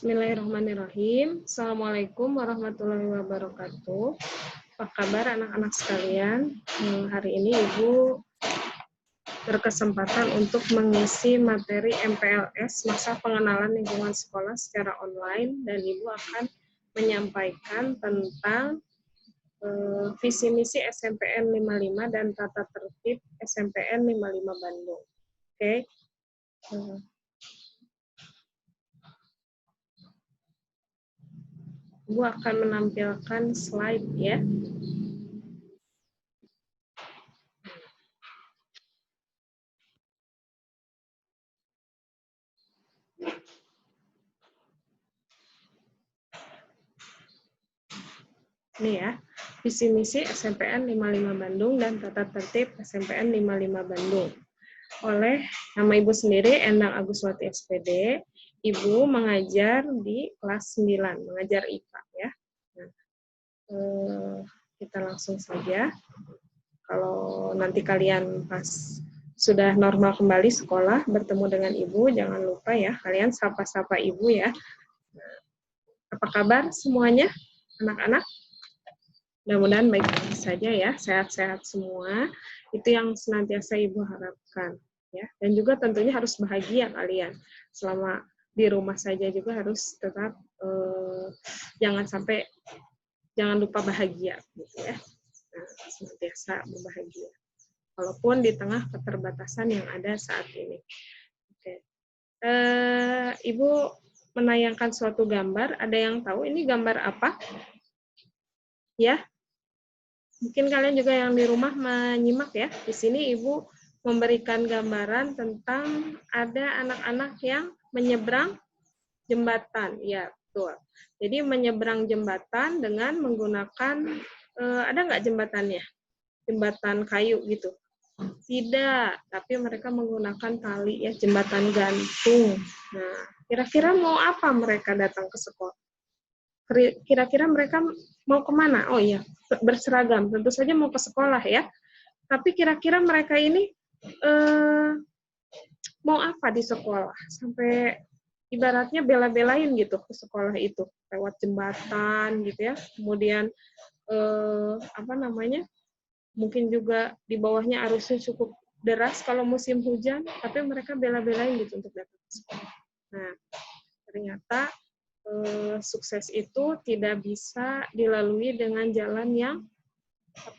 Bismillahirrahmanirrahim. Assalamualaikum warahmatullahi wabarakatuh. Apa kabar anak-anak sekalian? Hari ini Ibu berkesempatan untuk mengisi materi MPLS, masa pengenalan lingkungan sekolah secara online, dan Ibu akan menyampaikan tentang visi misi SMPN 55 dan tata tertib SMPN 55 Bandung. Oke. Ibu akan menampilkan slide ya. Ini ya, visi misi SMPN 55 Bandung dan tata tertib SMPN 55 Bandung. Oleh nama Ibu sendiri, Endang Aguswati SPD, Ibu mengajar di kelas 9, mengajar IPA ya. Nah, kita langsung saja. Kalau nanti kalian pas sudah normal kembali sekolah, bertemu dengan Ibu, jangan lupa ya, kalian sapa-sapa Ibu ya. Nah, apa kabar semuanya, anak-anak? Mudah-mudahan baik-baik saja ya, sehat-sehat semua. Itu yang senantiasa Ibu harapkan. Ya. Dan juga tentunya harus bahagia kalian. Selama di rumah saja juga harus tetap jangan lupa bahagia gitu ya. Nah, senantiasa berbahagia. Walaupun di tengah keterbatasan yang ada saat ini. Oke. Ibu menayangkan suatu gambar. Ada yang tahu ini gambar apa? Ya. Mungkin kalian juga yang di rumah menyimak ya. Di sini Ibu memberikan gambaran tentang ada anak-anak yang menyeberang jembatan. Ya, betul. Jadi menyeberang jembatan dengan menggunakan, ada nggak jembatannya? Jembatan kayu gitu. Tidak, tapi mereka menggunakan tali ya, jembatan gantung. Nah, kira-kira mau apa mereka datang ke sekolah? Kira-kira mereka mau kemana? Oh iya, berseragam. Tentu saja mau ke sekolah ya. Tapi kira-kira mereka ini mau apa di sekolah? Sampai ibaratnya bela-belain gitu ke sekolah itu. Lewat jembatan gitu ya. Kemudian mungkin juga di bawahnya arusnya cukup deras kalau musim hujan. Tapi mereka bela-belain gitu untuk datang ke sekolah. Nah, ternyata sukses itu tidak bisa dilalui dengan jalan yang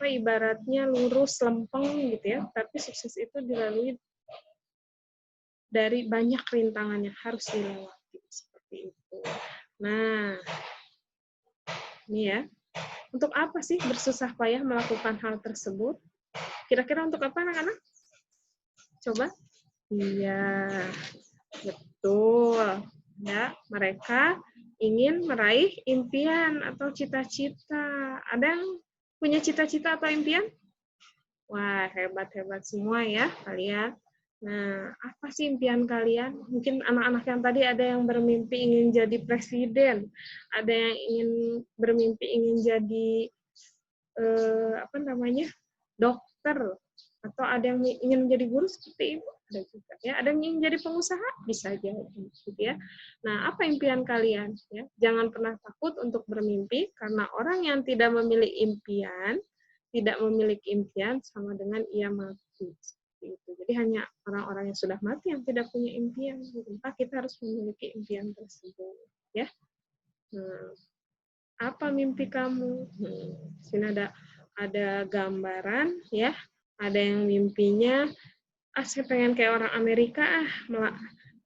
ibaratnya lurus lempeng gitu ya, tapi sukses itu dilalui dari banyak rintangan yang harus dilewati seperti itu. Nah, ini ya, untuk apa sih bersusah payah melakukan hal tersebut? Kira-kira untuk apa anak-anak? Coba? Iya, betul. Ya, mereka ingin meraih impian atau cita-cita. Ada yang punya cita-cita atau impian? Wah, hebat-hebat semua ya kalian. Nah, apa sih impian kalian? Mungkin anak-anak yang tadi ada yang bermimpi ingin jadi presiden, ada yang ingin bermimpi ingin jadi dokter, atau ada yang ingin menjadi guru seperti Ibu, ada juga ya. Ada yang ingin jadi pengusaha, bisa jadi gitu ya. Nah, apa impian kalian ya? Jangan pernah takut untuk bermimpi, karena orang yang tidak memiliki impian sama dengan ia mati. Seperti itu. Jadi hanya orang-orang yang sudah mati yang tidak punya impian. Maka kita harus memiliki impian tersebut ya. Nah, apa mimpi kamu? Sini ada gambaran ya. Ada yang mimpinya, saya pengen kayak orang Amerika,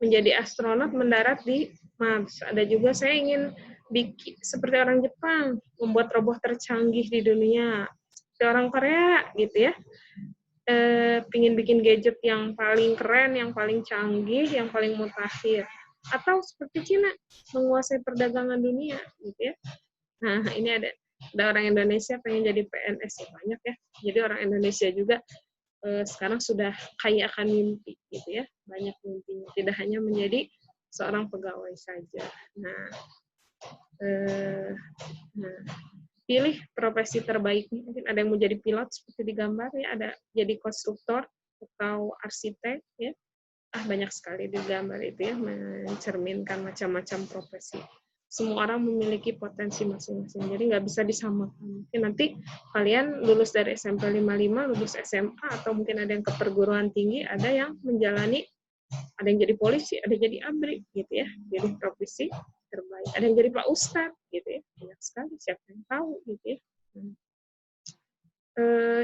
menjadi astronot mendarat di Mars. Ada juga saya ingin bikin seperti orang Jepang, membuat robot tercanggih di dunia. Seperti orang Korea gitu ya. Pingin bikin gadget yang paling keren, yang paling canggih, yang paling mutakhir. Atau seperti Cina, menguasai perdagangan dunia gitu ya. Nah, ini ada orang Indonesia pengen jadi PNS ya, banyak ya. Jadi orang Indonesia juga sekarang sudah kaya akan mimpi gitu ya, banyak mimpinya, tidak hanya menjadi seorang pegawai saja. Nah, pilih profesi terbaiknya. Mungkin ada yang mau jadi pilot seperti di gambar ya, ada jadi konstruktor atau arsitek ya, banyak sekali di gambar itu ya, mencerminkan macam-macam profesi. Semua orang memiliki potensi masing-masing, jadi nggak bisa disamakan. Mungkin nanti kalian lulus dari SMP 55, lulus SMA, atau mungkin ada yang ke perguruan tinggi, ada yang menjalani, ada yang jadi polisi, ada yang jadi ABRI, gitu ya, jadi profesi terbaik. Ada yang jadi Pak Ustadz, gitu ya, banyak sekali, siapa yang tahu, gitu ya.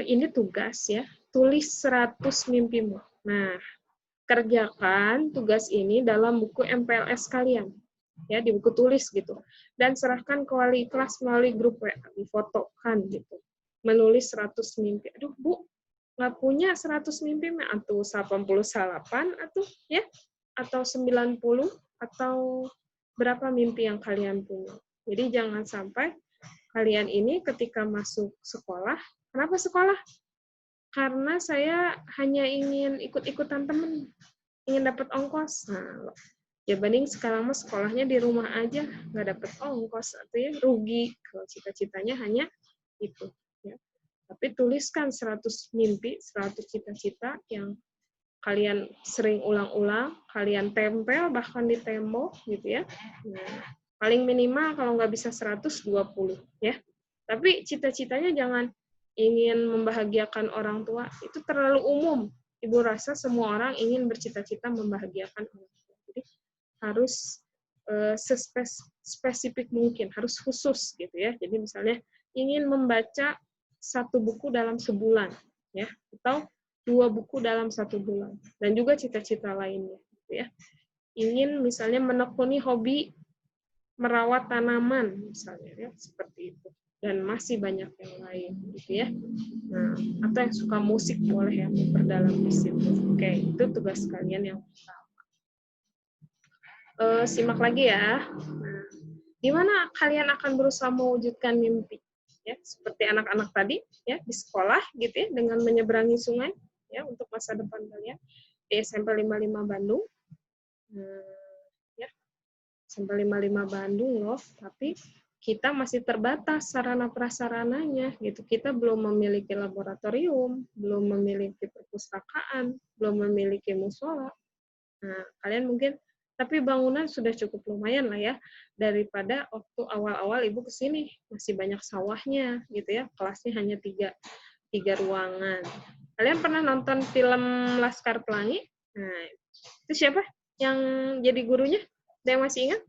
Ini tugas ya, tulis 100 mimpimu. Nah, kerjakan tugas ini dalam buku MPLS kalian, ya, di buku tulis gitu, dan serahkan ke wali kelas melalui grup WA, difotokan gitu, menulis 100 mimpi. Aduh Bu, nggak punya 100 mimpi, atau 88 atau ya, atau 90, atau berapa mimpi yang kalian punya. Jadi jangan sampai kalian ini ketika masuk sekolah, kenapa sekolah? Karena saya hanya ingin ikut-ikutan temen, ingin dapat ongkos. Nah, ya banding sekarang mah sekolahnya di rumah aja, nggak dapat ongkos, atau ya rugi kalau cita-citanya hanya itu. Ya. Tapi tuliskan 100 mimpi, 100 cita-cita yang kalian sering ulang-ulang, kalian tempel bahkan di tembok gitu ya. Nah, paling minimal kalau nggak bisa 120 ya. Tapi cita-citanya jangan ingin membahagiakan orang tua, itu terlalu umum. Ibu rasa semua orang ingin bercita-cita membahagiakan orang tua. Jadi harus spesifik mungkin, harus khusus gitu ya. Jadi misalnya ingin membaca 1 buku dalam sebulan ya, atau 2 buku dalam 1 bulan, dan juga cita-cita lainnya gitu ya. Ingin misalnya menekuni hobi merawat tanaman misalnya ya, seperti itu, dan masih banyak yang lain gitu ya. Nah, atau yang suka musik boleh ya, memperdalam di situ. Oke, itu tugas kalian yang pertama. Simak lagi ya. Nah, di mana kalian akan berusaha mewujudkan mimpi? Ya, seperti anak-anak tadi ya, di sekolah gitu ya, dengan menyeberangi sungai ya untuk masa depan kalian. Di SMP 55 Bandung. Ya, SMP 55 Bandung loh, tapi kita masih terbatas sarana prasarananya gitu. Kita belum memiliki laboratorium, belum memiliki perpustakaan, belum memiliki musola. Nah, kalian mungkin, tapi bangunan sudah cukup lumayan lah ya, daripada waktu awal-awal Ibu kesini, masih banyak sawahnya gitu ya, kelasnya hanya 3 ruangan. Kalian pernah nonton film Laskar Pelangi? Nah, itu siapa yang jadi gurunya? Ada yang masih ingat?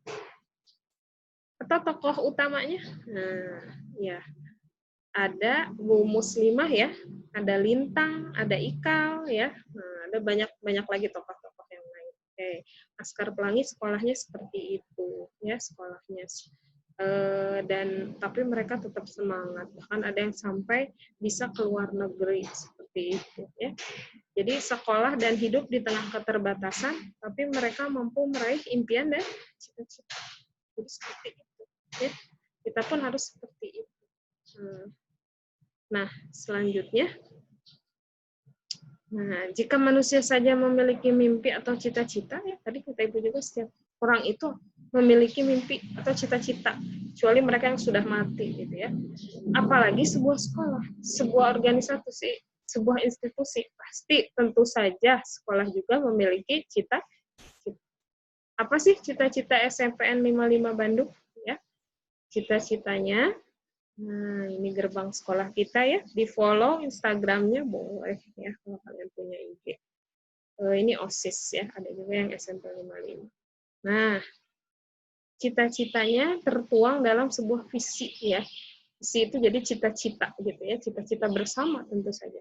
Atau tokoh utamanya? Nah, ya, ada Bu Muslimah ya, ada Lintang, ada Ikal ya, nah, ada banyak lagi tokoh-tokoh yang lain. Oke, Laskar Pelangi sekolahnya seperti itu ya, sekolahnya. Dan tapi mereka tetap semangat, bahkan ada yang sampai bisa keluar negeri seperti itu ya. Jadi sekolah dan hidup di tengah keterbatasan, tapi mereka mampu meraih impian dan cita-cita. Jadi seperti itu ya. Kita pun harus seperti itu. Nah, selanjutnya, nah, jika manusia saja memiliki mimpi atau cita-cita, ya tadi kata Ibu juga, setiap orang itu memiliki mimpi atau cita-cita, kecuali mereka yang sudah mati, gitu ya. Apalagi sebuah sekolah, sebuah organisasi, sebuah institusi, pasti tentu saja sekolah juga memiliki cita-cita. Apa sih cita-cita SMPN 55 Bandung? Ya, cita-citanya. Nah, ini gerbang sekolah kita ya. Di-follow Instagramnya boleh ya kalau kalian punya IG. Ini OSIS ya, ada juga yang SMP 55. Nah, cita-citanya tertuang dalam sebuah visi ya. Visi itu jadi cita-cita gitu ya, cita-cita bersama tentu saja.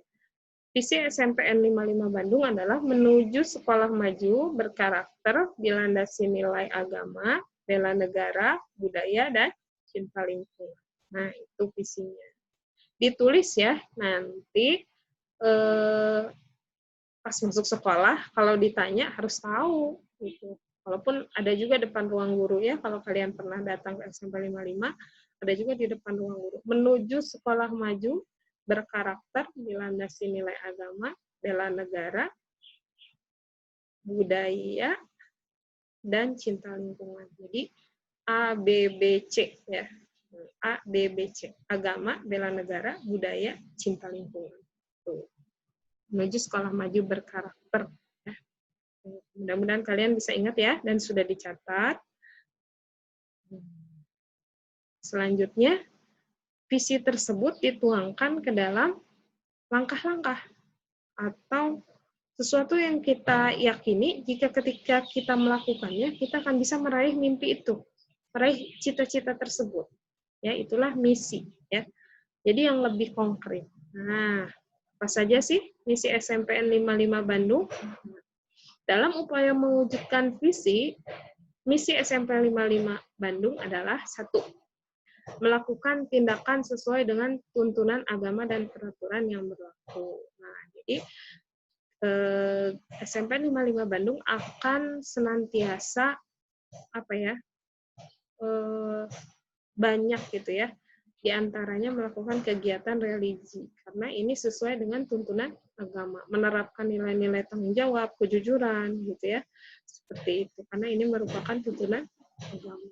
Visi SMPN 55 Bandung adalah menuju sekolah maju, berkarakter, dilandasi nilai agama, bela negara, budaya, dan cinta lingkungan. Nah, itu visinya. Ditulis ya, nanti pas masuk sekolah, kalau ditanya harus tahu. Gitu. Walaupun ada juga depan ruang guru ya, kalau kalian pernah datang ke SMP 55, ada juga di depan ruang guru. Menuju sekolah maju, berkarakter, dilandasi nilai agama, bela negara, budaya, dan cinta lingkungan. Jadi A, B, B, C ya. A, B, B, C. Agama, bela negara, budaya, cinta lingkungan. Tuh. Menuju sekolah maju berkarakter. Ya. Mudah-mudahan kalian bisa ingat ya, dan sudah dicatat. Selanjutnya, visi tersebut dituangkan ke dalam langkah-langkah atau sesuatu yang kita yakini jika ketika kita melakukannya, kita akan bisa meraih mimpi itu, meraih cita-cita tersebut. Ya, itulah misi. Ya. Jadi yang lebih konkret. Nah, apa saja sih misi SMPN 55 Bandung? Dalam upaya mewujudkan visi, misi SMP 55 Bandung adalah 1. Melakukan tindakan sesuai dengan tuntunan agama dan peraturan yang berlaku. Nah, jadi SMP 55 Bandung akan senantiasa banyak gitu ya, diantaranya melakukan kegiatan religi karena ini sesuai dengan tuntunan agama, menerapkan nilai-nilai tanggung jawab, kejujuran gitu ya, seperti itu karena ini merupakan tuntunan agama.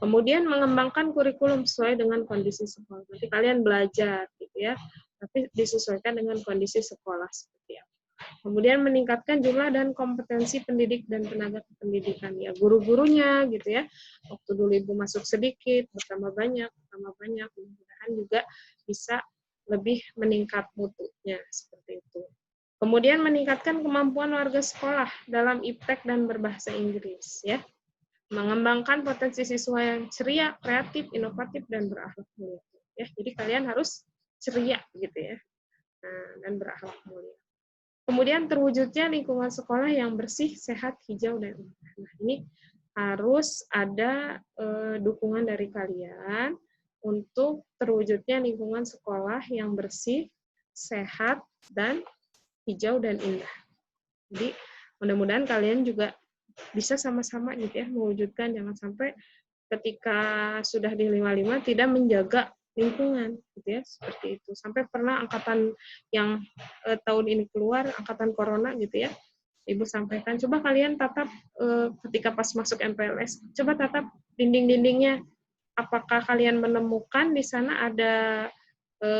Kemudian mengembangkan kurikulum sesuai dengan kondisi sekolah. Nanti kalian belajar gitu ya, tapi disesuaikan dengan kondisi sekolah seperti apa. Kemudian meningkatkan jumlah dan kompetensi pendidik dan tenaga pendidikan ya, guru-gurunya gitu ya. Waktu dulu Ibu masuk sedikit, bertambah banyak, mudah-mudahan juga bisa lebih meningkat mutunya seperti itu. Kemudian meningkatkan kemampuan warga sekolah dalam iptek dan berbahasa Inggris ya. Mengembangkan potensi siswa yang ceria, kreatif, inovatif, dan berakhlak mulia. Ya, jadi kalian harus ceria gitu ya, dan berakhlak mulia. Kemudian terwujudnya lingkungan sekolah yang bersih, sehat, hijau, dan indah. Nah, ini harus ada dukungan dari kalian untuk terwujudnya lingkungan sekolah yang bersih, sehat, dan hijau, dan indah. Jadi mudah-mudahan kalian juga bisa sama-sama gitu ya mewujudkan, jangan sampai ketika sudah di 55 tidak menjaga lingkungan gitu ya, seperti itu. Sampai pernah angkatan yang tahun ini keluar, angkatan corona gitu ya, Ibu sampaikan, coba kalian tatap ketika pas masuk MPLS, coba tatap dinding-dindingnya, apakah kalian menemukan di sana ada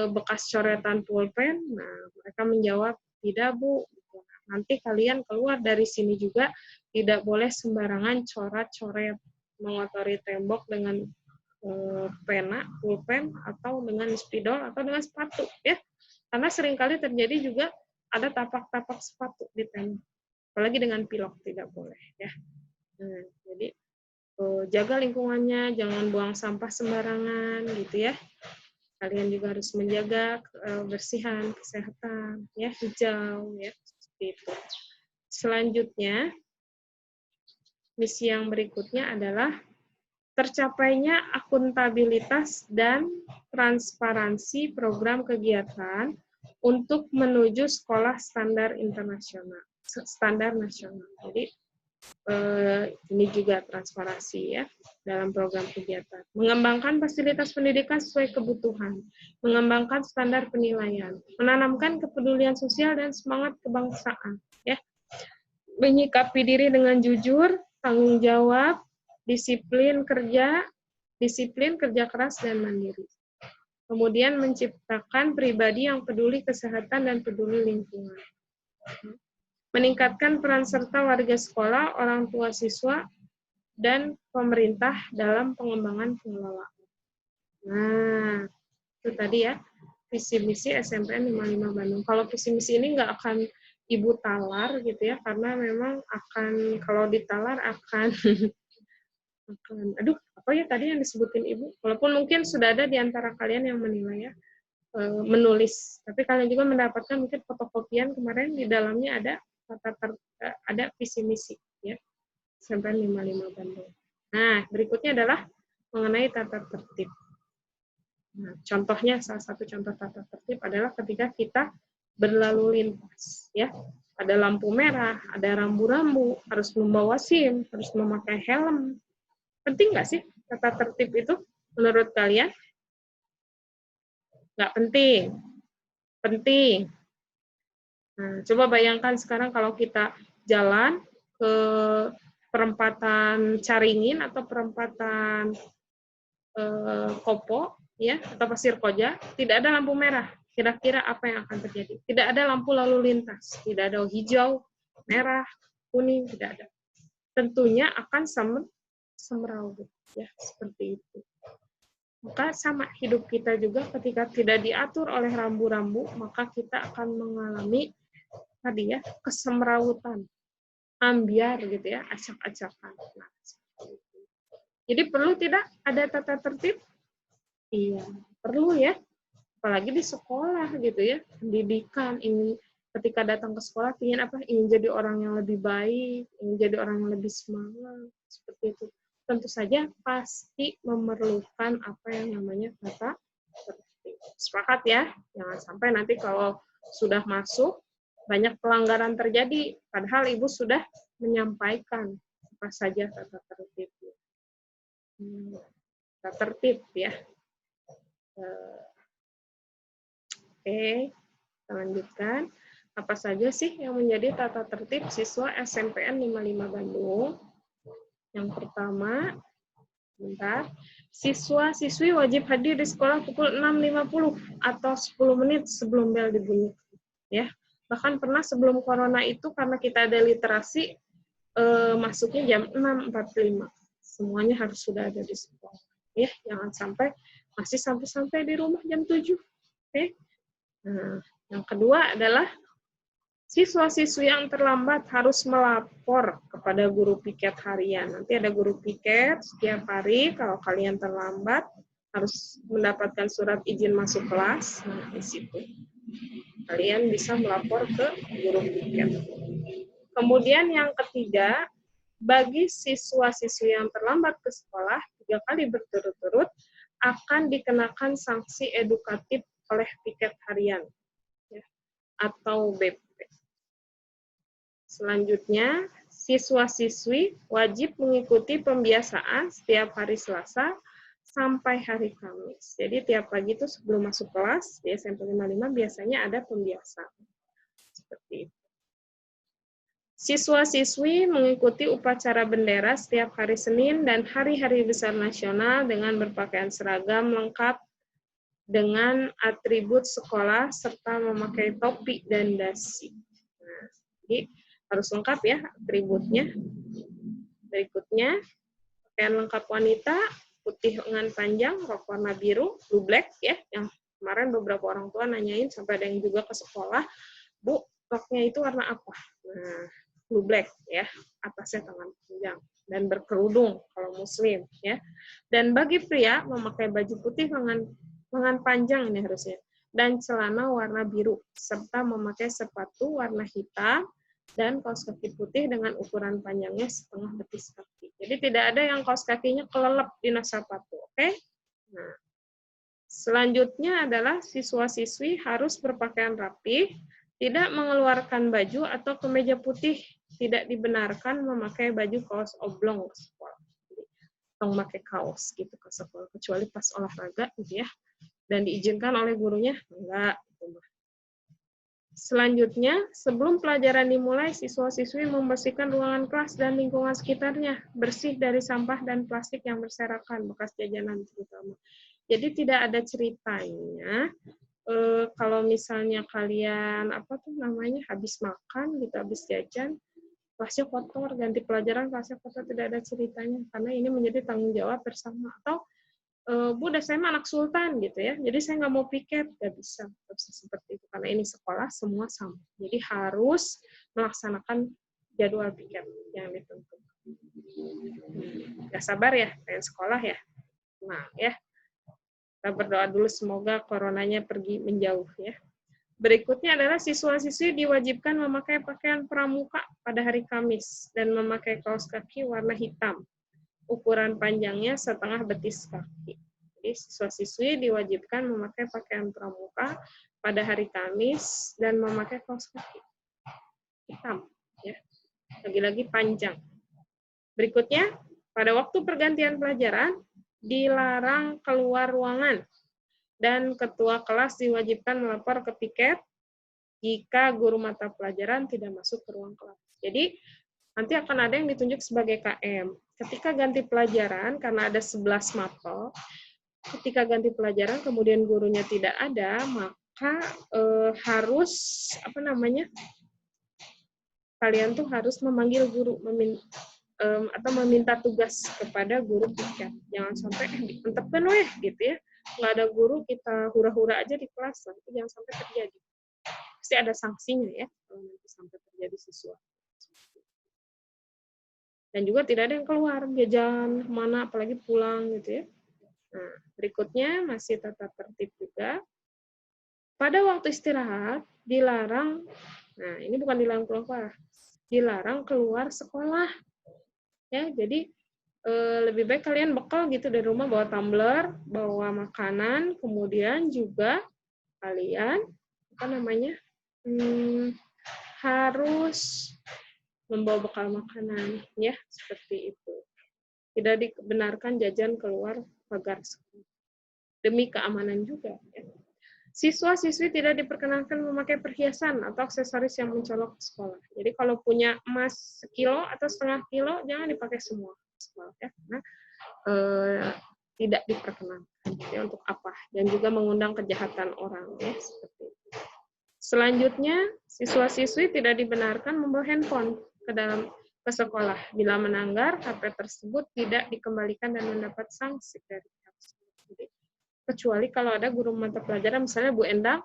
bekas coretan pulpen? Nah, mereka menjawab, tidak Bu. Nanti kalian keluar dari sini juga tidak boleh sembarangan coret-coret, mengotori tembok dengan pena, pulpen, atau dengan spidol, atau dengan sepatu, ya. Karena seringkali terjadi juga ada tapak-tapak sepatu di tembok. Apalagi dengan pilok, tidak boleh, ya. Nah, jadi jaga lingkungannya, jangan buang sampah sembarangan, gitu ya. Kalian juga harus menjaga kebersihan, kesehatan, ya, hijau, ya, seperti itu. Selanjutnya, misi yang berikutnya adalah tercapainya akuntabilitas dan transparansi program kegiatan untuk menuju sekolah standar internasional, standar nasional. Jadi ini juga transparansi ya dalam program kegiatan. Mengembangkan fasilitas pendidikan sesuai kebutuhan, mengembangkan standar penilaian, menanamkan kepedulian sosial dan semangat kebangsaan, ya. Menyikapi diri dengan jujur, tanggung jawab, disiplin kerja keras dan mandiri. Kemudian menciptakan pribadi yang peduli kesehatan dan peduli lingkungan. Meningkatkan peran serta warga sekolah, orang tua siswa, dan pemerintah dalam pengembangan pengelolaan. Nah, itu tadi ya, visi misi SMPN 55 Bandung. Kalau visi misi ini nggak akan Ibu talar gitu ya, karena memang akan, kalau ditalar akan, aduh, apa ya tadi yang disebutin Ibu? Walaupun mungkin sudah ada di antara kalian yang menilai ya, menulis, tapi kalian juga mendapatkan mungkin fotokopian kemarin, di dalamnya ada visi misi ya, SMPN 55 Bandung. Nah, berikutnya adalah mengenai tata tertib. Nah, contohnya, salah satu contoh tata tertib adalah ketika kita berlalu lintas, ya. Ada lampu merah, ada rambu-rambu, harus membawa SIM, harus memakai helm. Penting nggak sih tata tertib itu menurut kalian? Nggak penting. Penting. Nah, coba bayangkan sekarang kalau kita jalan ke perempatan Caringin atau perempatan Kopo, ya, atau Pasir Koja, tidak ada lampu merah. Kira-kira apa yang akan terjadi? Tidak ada lampu lalu lintas, tidak ada hijau, merah, kuning, tidak ada. Tentunya akan semeraut, ya, seperti itu. Maka sama hidup kita juga ketika tidak diatur oleh rambu-rambu, maka kita akan mengalami tadi ya kesemrautan, ambiar gitu ya, acak-acakan. Nah, jadi perlu tidak ada tata tertib? Iya, perlu ya. Apalagi di sekolah gitu ya, pendidikan, ingin ketika datang ke sekolah ingin apa? Ingin jadi orang yang lebih baik, ingin jadi orang yang lebih semangat, seperti itu. Tentu saja pasti memerlukan apa yang namanya tata tertib. Sepakat ya? Jangan sampai nanti kalau sudah masuk banyak pelanggaran terjadi, padahal Ibu sudah menyampaikan apa saja tata tertibnya. Tata tertib ya. Oke, kita lanjutkan. Apa saja sih yang menjadi tata tertib siswa SMPN 55 Bandung? Yang pertama, siswa-siswi wajib hadir di sekolah pukul 6.50 atau 10 menit sebelum bel dibunyikan. Ya, bahkan pernah sebelum corona itu karena kita ada literasi, masuknya jam 6.45. Semuanya harus sudah ada di sekolah. Ya, jangan sampai masih sampai di rumah jam 7. Oke. Nah, yang kedua adalah siswa-siswi yang terlambat harus melapor kepada guru piket harian. Nanti ada guru piket setiap hari, kalau kalian terlambat harus mendapatkan surat izin masuk kelas. Nah, di situ kalian bisa melapor ke guru piket. Kemudian yang ketiga, bagi siswa-siswi yang terlambat ke sekolah 3 kali berturut-turut akan dikenakan sanksi edukatif oleh piket harian ya, atau BP. Selanjutnya, siswa-siswi wajib mengikuti pembiasaan setiap hari Selasa sampai hari Kamis. Jadi tiap pagi itu sebelum masuk kelas di SMP 55 biasanya ada pembiasaan. Seperti itu. Siswa-siswi mengikuti upacara bendera setiap hari Senin dan hari-hari besar nasional dengan berpakaian seragam lengkap dengan atribut sekolah serta memakai topi dan dasi. Nah, jadi harus lengkap ya atributnya. Berikutnya, pakaian lengkap wanita, putih lengan panjang, rok warna biru, blue black ya, yang kemarin beberapa orang tua nanyain sampai ada yang juga ke sekolah, Bu, roknya itu warna apa? Nah, blue black ya, atasnya tangan panjang dan berkerudung kalau muslim ya. Dan bagi pria memakai baju putih lengan panjang ini harusnya dan celana warna biru serta memakai sepatu warna hitam dan kaos kaki putih dengan ukuran panjangnya setengah betis kaki. Jadi tidak ada yang kaos kakinya kelelep di sepatu, oke? Nah, selanjutnya adalah siswa-siswi harus berpakaian rapi, tidak mengeluarkan baju atau kemeja putih, tidak dibenarkan memakai baju kaos oblong ke sekolah. Atau memakai kaos gitu ke sekolah, kecuali pas olahraga gitu ya. Dan diizinkan oleh gurunya, enggak. Selanjutnya, sebelum pelajaran dimulai, siswa-siswi membersihkan ruangan kelas dan lingkungan sekitarnya, bersih dari sampah dan plastik yang berserakan, bekas jajanan terutama. Jadi tidak ada ceritanya kalau misalnya kalian habis makan gitu, habis jajan, kelasnya kotor, ganti pelajaran kelasnya kotor, tidak ada ceritanya karena ini menjadi tanggung jawab bersama. Atau Bu, saya anak sultan gitu ya, jadi saya nggak mau piket, nggak bisa seperti itu karena ini sekolah semua sama. Jadi harus melaksanakan jadwal piket yang ditentukan. Nggak sabar ya, pengen sekolah ya. Nah ya, kita berdoa dulu semoga coronanya pergi menjauh ya. Berikutnya adalah siswa-siswi diwajibkan memakai pakaian pramuka pada hari Kamis dan memakai kaos kaki warna hitam. Ukuran panjangnya setengah betis kaki. Jadi siswa-siswi diwajibkan memakai pakaian pramuka pada hari Kamis dan memakai kaos kaki hitam. Ya. Lagi-lagi panjang. Berikutnya, pada waktu pergantian pelajaran, dilarang keluar ruangan dan ketua kelas diwajibkan melapor ke piket jika guru mata pelajaran tidak masuk ke ruang kelas. Jadi nanti akan ada yang ditunjuk sebagai KM. Ketika ganti pelajaran, karena ada 11 mapel, ketika ganti pelajaran kemudian gurunya tidak ada, maka harus kalian tuh harus memanggil guru, atau meminta tugas kepada guru piket. Jangan sampai entepkan weh gitu ya. Nggak ada guru, kita hura-hura aja di kelas, itu jangan sampai terjadi. Pasti ada sanksinya ya kalau nanti sampai terjadi sesuatu. Dan juga tidak ada yang keluar jajan mana, apalagi pulang gitu ya. Nah, berikutnya masih tata tertib juga. Pada waktu istirahat dilarang, nah ini bukan dilarang keluar, dilarang keluar sekolah. Ya, jadi lebih baik kalian bekal gitu dari rumah, bawa tumbler, bawa makanan, kemudian juga kalian harus membawa bekal makanan ya, seperti itu. Tidak dibenarkan jajan keluar pagar sekolah. Demi keamanan juga ya. Siswa-siswi tidak diperkenankan memakai perhiasan atau aksesoris yang mencolok ke sekolah. Jadi kalau punya emas sekilo atau setengah kilo, jangan dipakai semua sekolah ya, karena tidak diperkenankan ya, untuk apa, dan juga mengundang kejahatan orang ya, seperti itu. Selanjutnya, siswa-siswi tidak dibenarkan membawa handphone ke sekolah. Bila melanggar, HP tersebut tidak dikembalikan dan mendapat sanksi dari pihak sekolah. Kecuali kalau ada guru mata pelajaran, misalnya Bu Endang,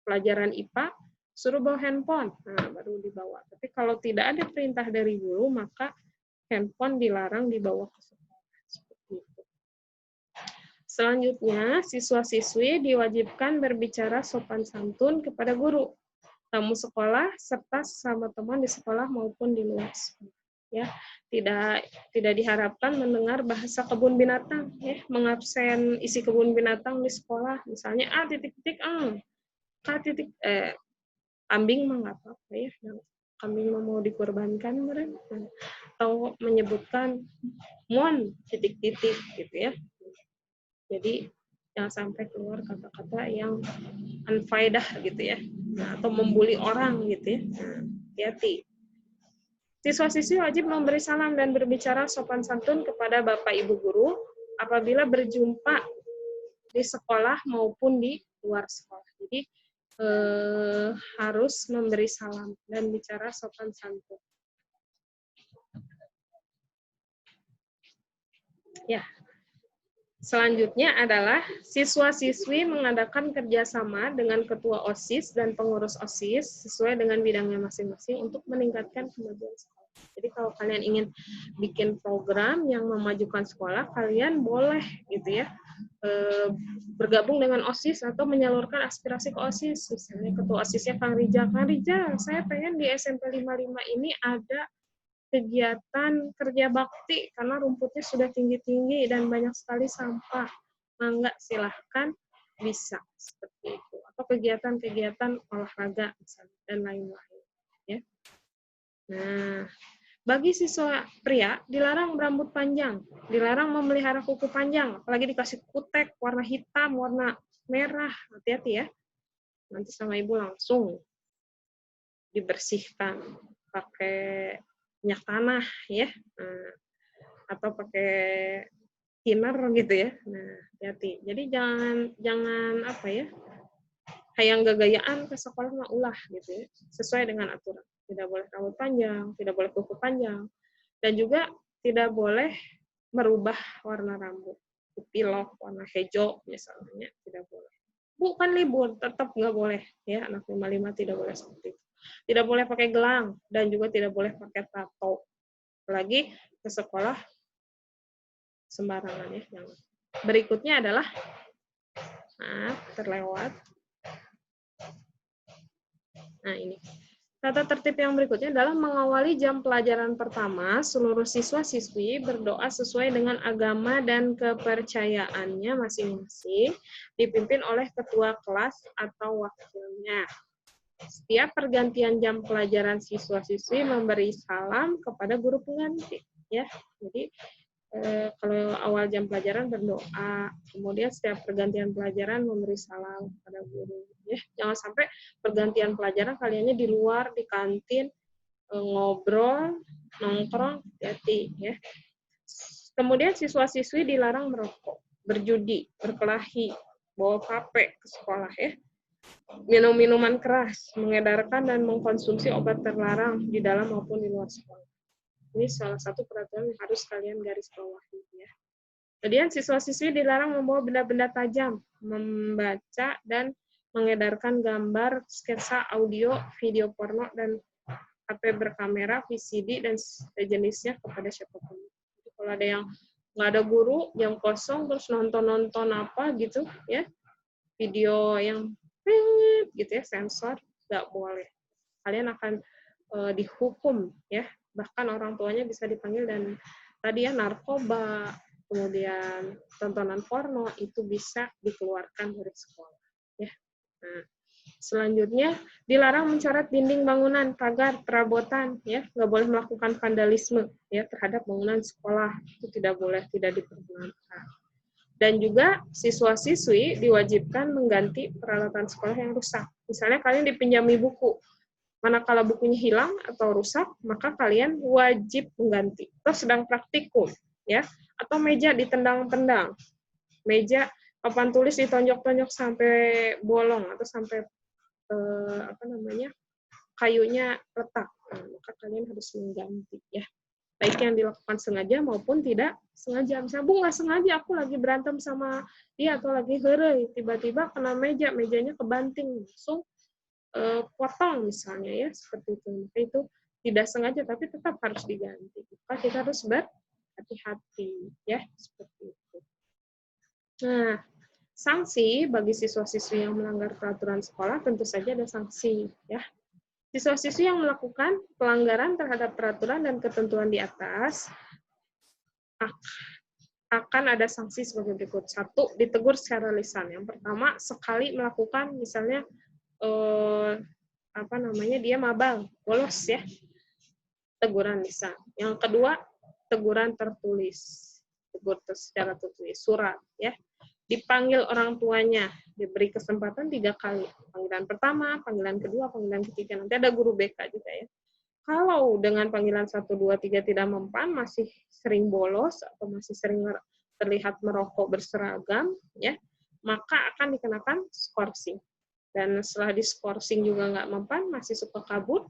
pelajaran IPA, suruh bawa handphone, nah baru dibawa. Tapi kalau tidak ada perintah dari guru, maka handphone dilarang dibawa ke sekolah. Seperti itu. Selanjutnya, siswa-siswi diwajibkan berbicara sopan santun kepada guru, tamu sekolah, serta sesama teman di sekolah maupun di luar sekolah. Ya, tidak diharapkan mendengar bahasa kebun binatang, ya, mengabsen isi kebun binatang di sekolah, misalnya kambing mah nggak apa-apa ya, kambing mau dikorbankan meren, atau menyebutkan mon titik-titik gitu ya. Jadi jangan sampai keluar kata-kata yang unfaedah gitu ya, nah, atau membuli orang gitu ya. Nah, hati-hati. Siswa-siswi wajib memberi salam dan berbicara sopan santun kepada Bapak Ibu guru apabila berjumpa di sekolah maupun di luar sekolah. Jadi harus memberi salam dan bicara sopan santun. Ya. Selanjutnya adalah siswa-siswi mengadakan kerjasama dengan ketua OSIS dan pengurus OSIS sesuai dengan bidangnya masing-masing untuk meningkatkan kemajuan sekolah. Jadi kalau kalian ingin bikin program yang memajukan sekolah, kalian boleh gitu ya bergabung dengan OSIS atau menyalurkan aspirasi ke OSIS. Misalnya ketua OSISnya Kang Rijal, saya pengen di SMP 55 ini ada kegiatan kerja bakti karena rumputnya sudah tinggi-tinggi dan banyak sekali sampah. Mangga silahkan, bisa seperti itu. Atau kegiatan-kegiatan olahraga misalnya dan lain-lain. Ya. Nah, bagi siswa pria dilarang berambut panjang, dilarang memelihara kuku panjang, apalagi dikasih kutek warna hitam, warna merah, hati-hati ya. Nanti sama ibu langsung dibersihkan pakai minyak tanah ya, atau pakai thinner gitu ya. Nah, hati-hati. Jadi jangan apa ya, hayang gagayaan ke sekolah mah ulah gitu ya, sesuai dengan aturan. Tidak boleh rambut panjang, tidak boleh kuku panjang, dan juga tidak boleh merubah warna rambut. Pilok warna hijau misalnya, tidak boleh. Bukan libur, tetap nggak boleh ya, anak 55 tidak boleh seperti itu. Tidak boleh pakai gelang dan juga tidak boleh pakai tato. Apalagi ke sekolah sembarangan ya. Yang berikutnya adalah terlewat. Nah, ini. Tata tertib yang berikutnya adalah mengawali jam pelajaran pertama, seluruh siswa-siswi berdoa sesuai dengan agama dan kepercayaannya masing-masing, dipimpin oleh ketua kelas atau wakilnya. Setiap pergantian jam pelajaran siswa-siswi memberi salam kepada guru pengganti. Ya, jadi kalau awal jam pelajaran berdoa, kemudian setiap pergantian pelajaran memberi salam kepada guru. Ya, jangan sampai pergantian pelajaran kaliannya di luar, di kantin, ngobrol, nongkrong, hati-hati ya. Kemudian siswa-siswi dilarang merokok, berjudi, berkelahi, bawa HP ke sekolah ya. minum minuman keras, mengedarkan dan mengkonsumsi obat terlarang di dalam maupun di luar sekolah. Ini salah satu peraturan yang harus kalian garis bawahi ya. Kemudian siswa-siswi dilarang membawa benda-benda tajam, membaca dan mengedarkan gambar, sketsa, audio, video porno, dan HP berkamera, VCD, dan sejenisnya kepada siapapun. Jadi kalau ada yang nggak ada guru, jam kosong, terus nonton-nonton apa gitu, ya, video yang gitu ya, sensor, nggak boleh. Kalian akan dihukum, ya, bahkan orang tuanya bisa dipanggil, dan tadi ya narkoba, kemudian tontonan porno itu bisa dikeluarkan dari sekolah, ya. Nah, selanjutnya dilarang mencoret dinding bangunan, pagar, perabotan, ya, nggak boleh melakukan vandalisme ya terhadap bangunan sekolah, itu tidak boleh, tidak diperbolehkan. Dan juga siswa-siswi diwajibkan mengganti peralatan sekolah yang rusak. Misalnya kalian dipinjami buku, manakala bukunya hilang atau rusak, maka kalian wajib mengganti. Atau sedang praktikum, ya, atau meja ditendang-tendang, meja papan tulis ditonjok-tonjok sampai bolong atau sampai kayunya retak, maka kalian harus mengganti ya, baik yang dilakukan sengaja maupun tidak sengaja. Misalnya, Bu, nggak sengaja aku lagi berantem sama dia atau lagi heureuy, tiba-tiba kena mejanya kebanting, langsung potong misalnya ya, seperti itu. Maka itu tidak sengaja tapi tetap harus diganti. Maka kita harus berhati-hati ya, seperti itu. Nah, sanksi bagi siswa-siswi yang melanggar peraturan sekolah tentu saja ada sanksi ya. Siswa-siswi yang melakukan pelanggaran terhadap peraturan dan ketentuan di atas akan ada sanksi sebagai berikut. 1, ditegur secara lisan. Yang pertama, sekali melakukan misalnya dia mabal, bolos ya, teguran lisan. Yang kedua, teguran tertulis, tegur secara tertulis, surat ya. Dipanggil orang tuanya, diberi kesempatan 3 kali. Panggilan pertama, panggilan kedua, panggilan ketiga. Nanti ada guru BK juga ya. Kalau dengan panggilan 1, 2, 3 tidak mempan, masih sering bolos atau masih sering terlihat merokok berseragam, ya, maka akan dikenakan skorsing. Dan setelah diskorsing juga nggak mempan, masih suka kabur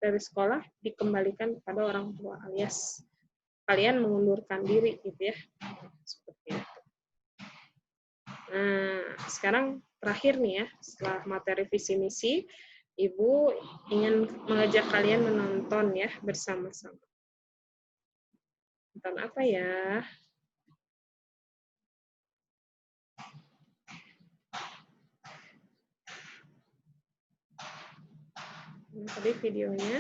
dari sekolah, dikembalikan kepada orang tua, alias kalian mengundurkan diri gitu ya. Seperti itu. Nah, sekarang terakhir nih ya, setelah materi visi misi, Ibu ingin mengajak kalian menonton ya bersama-sama. Nonton apa ya? Ini tadi videonya.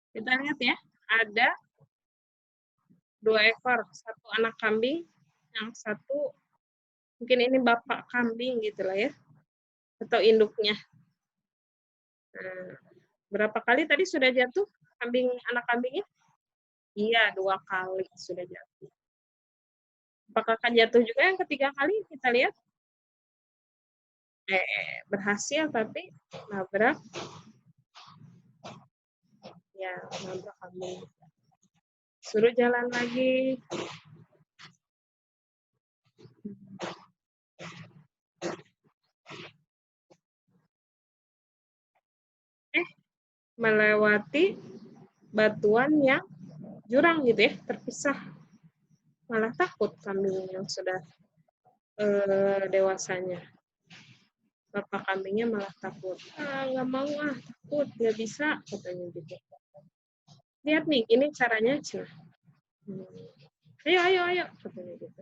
Kita lihat ya, ada 2 ekor, 1 anak kambing, yang 1 mungkin ini bapak kambing gitu lah ya, atau induknya. Nah, berapa kali tadi sudah jatuh anak kambingnya? Iya, 2 kali sudah jatuh. Apakah akan jatuh juga yang ketiga kali? Kita lihat. Berhasil tapi nabrak. Ya, nabrak kambing. Suruh jalan lagi. Melewati batuan yang jurang gitu ya, terpisah. Malah takut kambing yang sudah dewasanya. Bapak kambingnya malah takut. Nggak mau takut, nggak bisa, katanya gitu. Lihat nih, ini caranya cina. Ayo, katanya gitu.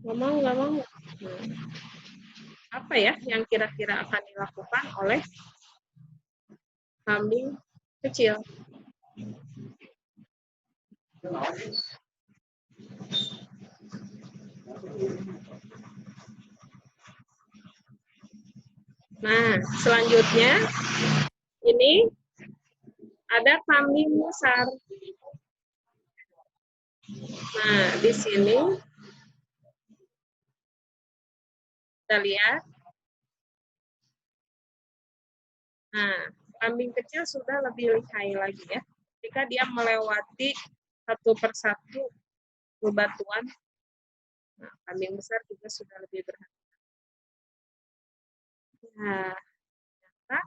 Nggak mau. Apa ya yang kira-kira akan dilakukan oleh kambing kecil? Nah, selanjutnya ini ada kambing besar. Nah, di sini kita lihat. Nah, kambing kecil sudah lebih lihai lagi ya. Jika dia melewati satu persatu bebatuan, nah, kambing besar juga sudah lebih berhati. Nah, ternyata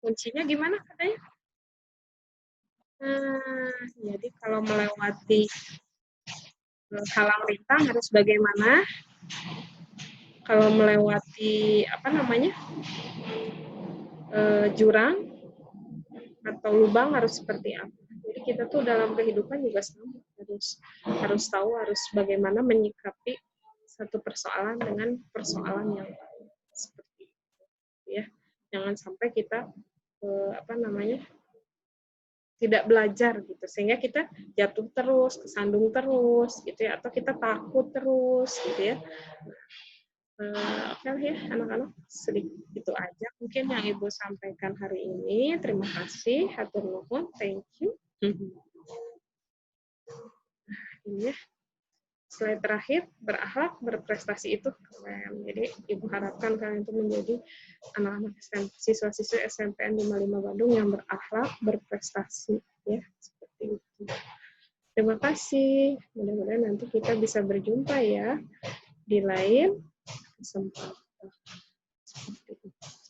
kuncinya gimana katanya? Nah, jadi kalau melewati halang rintang harus bagaimana? Kalau melewati apa namanya jurang atau lubang harus seperti apa? Jadi kita tuh dalam kehidupan juga sama, harus bagaimana menyikapi satu persoalan dengan persoalan yang lain seperti itu, ya. Jangan sampai kita apa namanya tidak belajar gitu sehingga kita jatuh terus, kesandung terus gitu ya, atau kita takut terus gitu ya. Oke ya anak-anak, sedikit itu aja mungkin yang Ibu sampaikan hari ini. Terima kasih, hatur nuhun, thank you. Ini ya, slide terakhir, berakhlak berprestasi itu keren. Jadi Ibu harapkan kalian itu menjadi anak-anak siswa-siswi SMPN 55 Bandung yang berakhlak berprestasi ya, seperti itu. Terima kasih. Mudah-mudahan nanti kita bisa berjumpa ya di lain kesempatan. Seperti itu.